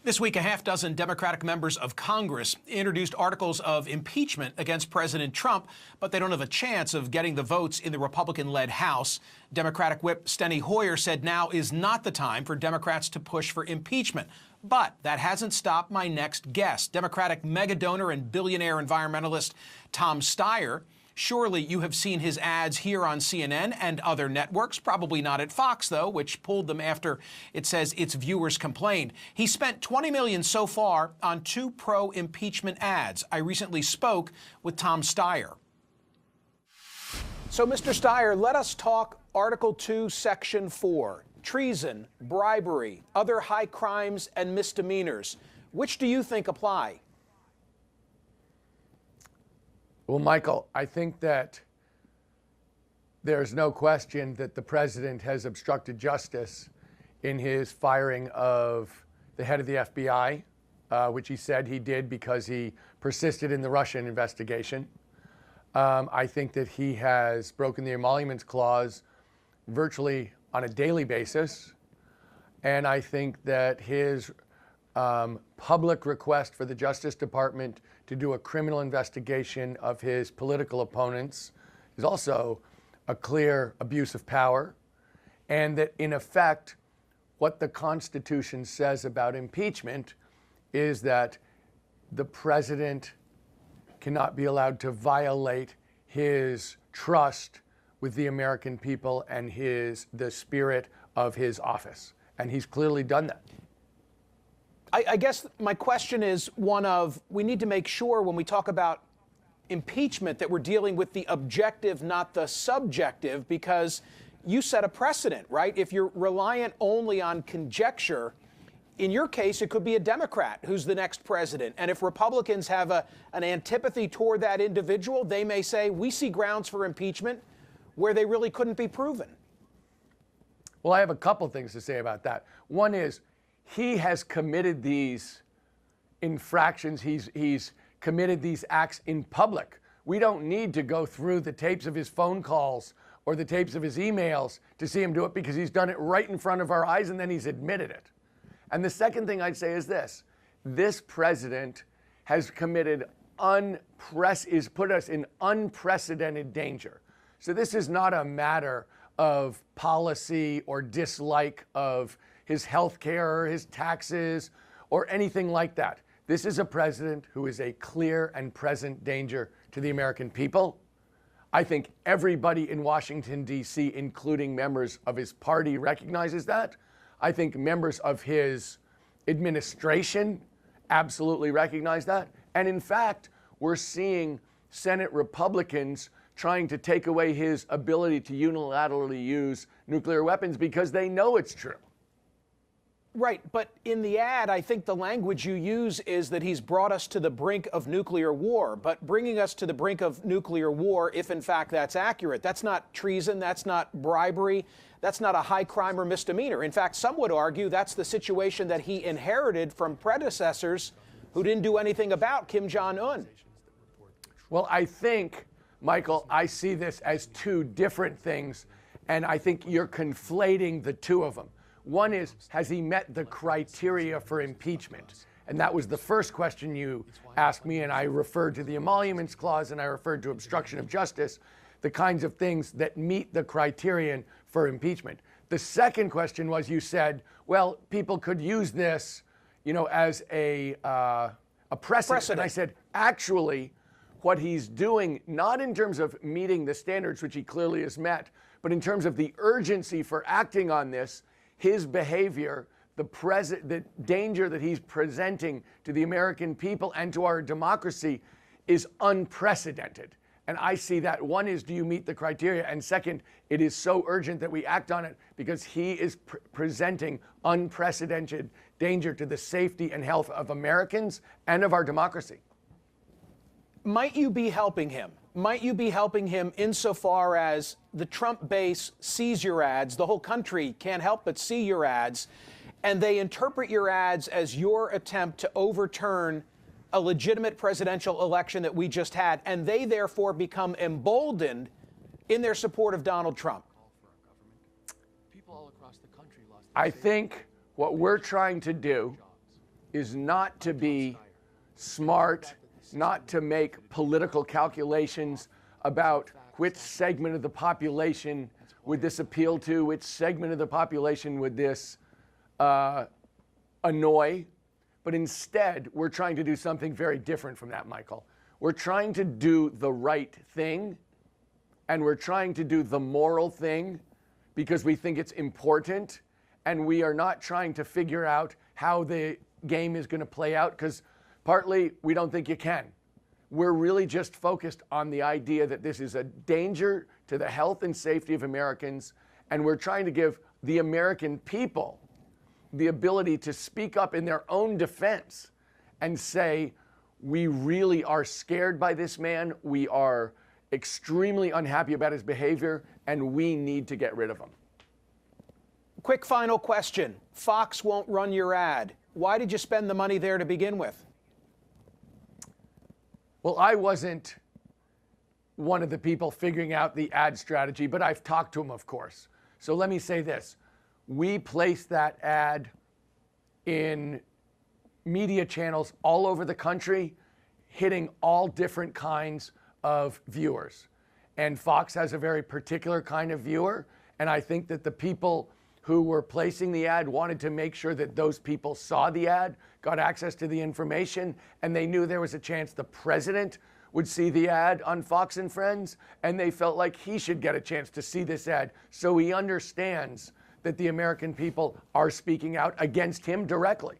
This week, a half-dozen Democratic members of Congress introduced articles of impeachment against President Trump, but they don't have a chance of getting the votes in the Republican-led House. Democratic Whip Steny Hoyer said now is not the time for Democrats to push for impeachment. But that hasn't stopped my next guest, Democratic mega-donor and billionaire environmentalist Tom Steyer. Surely you have seen his ads here on CNN and other networks, probably not at Fox, though, which pulled them after it says its viewers complained. He spent $20 million so far on 2 pro-impeachment ads. I recently spoke with Tom Steyer. So, Mr. Steyer, let us talk Article 2, Section 4, treason, bribery, other high crimes and misdemeanors. Which do you think apply? Well, Michael, I think that there's no question that the president has obstructed justice in his firing of the head of the FBI, which he said he did because he persisted in the Russian investigation. I think that he has broken the emoluments clause virtually on a daily basis. And I think that his public request for the Justice Department to do a criminal investigation of his political opponents is also a clear abuse of power, and that in effect, what the Constitution says about impeachment is that the president cannot be allowed to violate his trust with the American people and the spirit of his office. And he's clearly done that. I guess my question is one of, we need to make sure when we talk about impeachment that we're dealing with the objective, not the subjective, because you set a precedent, right? If you're reliant only on conjecture, in your case, it could be a Democrat who's the next president. And if Republicans have an antipathy toward that individual, they may say, we see grounds for impeachment where they really couldn't be proven. Well, I have a couple things to say about that. One is, he has committed these infractions. He's committed these acts in public. We don't need to go through the tapes of his phone calls or the tapes of his emails to see him do it, because he's done it right in front of our eyes and then he's admitted it. And the second thing I'd say is this president has committed is put us in unprecedented danger. So this is not a matter of policy or dislike of his health care or his taxes or anything like that. This is a president who is a clear and present danger to the American people. I think everybody in Washington, D.C., including members of his party, recognizes that. I think members of his administration absolutely recognize that. And in fact, we're seeing Senate Republicans trying to take away his ability to unilaterally use nuclear weapons because they know it's true. Right, but in the ad, I think the language you use is that he's brought us to the brink of nuclear war. But bringing us to the brink of nuclear war, if in fact that's accurate, that's not treason, that's not bribery, that's not a high crime or misdemeanor. In fact, some would argue that's the situation that he inherited from predecessors who didn't do anything about Kim Jong-un. Well, I think, Michael, I see this as 2 different things, and I think you're conflating the 2 of them. One is, has he met the criteria for impeachment? And that was the first question you asked me, and I referred to the emoluments clause and I referred to obstruction of justice, the kinds of things that meet the criterion for impeachment. The second question was, you said, well, people could use this, as a precedent. And I said, actually, what he's doing, not in terms of meeting the standards, which he clearly has met, but in terms of the urgency for acting on this, his behavior, the danger that he's presenting to the American people and to our democracy is unprecedented. And I see that. One is, do you meet the criteria? And second, it is so urgent that we act on it because he is presenting unprecedented danger to the safety and health of Americans and of our democracy. Might you be helping him? Might you be helping him insofar as the Trump base sees your ads, the whole country can't help but see your ads, and they interpret your ads as your attempt to overturn a legitimate presidential election that we just had, and they therefore become emboldened in their support of Donald Trump? I think what we're trying to do is not to be smart, not to make political calculations about which segment of the population would this appeal to, which segment of the population would this annoy. But instead, we're trying to do something very different from that, Michael. We're trying to do the right thing, and we're trying to do the moral thing because we think it's important, and we are not trying to figure out how the game is going to play out, because partly we don't think you can. We're really just focused on the idea that this is a danger to the health and safety of Americans, and we're trying to give the American people the ability to speak up in their own defense and say, we really are scared by this man, we are extremely unhappy about his behavior, and we need to get rid of him. Quick final question. Fox won't run your ad. Why did you spend the money there to begin with? Well, I wasn't one of the people figuring out the ad strategy, but I've talked to him, of course. So let me say this. We placed that ad in media channels all over the country, hitting all different kinds of viewers. And Fox has a very particular kind of viewer, and I think that the people who were placing the ad wanted to make sure that those people saw the ad, got access to the information, and they knew there was a chance the president would see the ad on Fox and Friends, and they felt like he should get a chance to see this ad so he understands that the American people are speaking out against him directly.